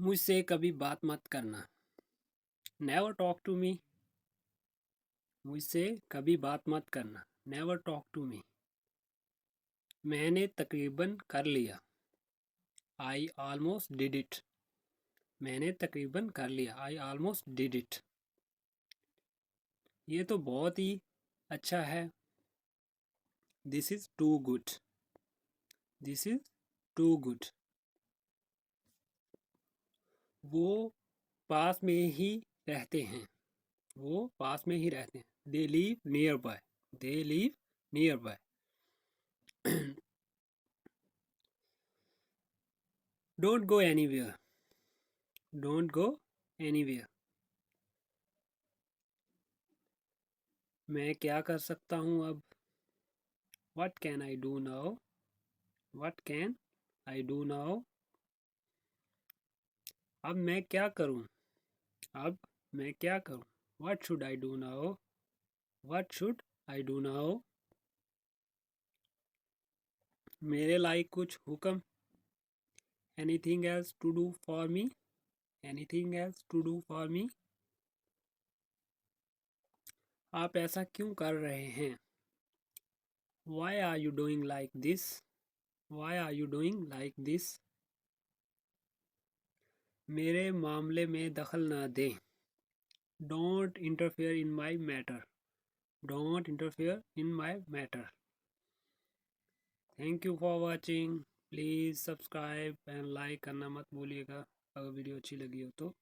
मुझसे कभी बात मत करना। Never talk to me. मुझसे कभी बात मत करना। Never talk to me. मैंने तकरीबन कर लिया। I almost did it. मैंने तकरीबन कर लिया। I almost did it. ये तो बहुत ही अच्छा है। This is too good. This is too good. वो पास में ही रहते हैं। वो पास में ही रहते हैं। They live near by. They live near by. Don't go anywhere. Don't go anywhere. मैं क्या कर सकता हूँ अब? What can I do now? What can I do now? अब मैं क्या करूँ? अब मैं क्या करूँ? What should I do now? What should I do now? मेरे लायक कुछ हुक्म? Anything else to do for me? Anything else to do for me? आप ऐसा क्यों कर रहे हैं? Why are you doing like this? Why are you doing like this? मेरे मामले में दखल ना दें। Don't interfere in my matter. Don't interfere in my matter. Thank you for watching. Please subscribe and like करना मत भूलिएगा अगर वीडियो अच्छी लगी हो तो।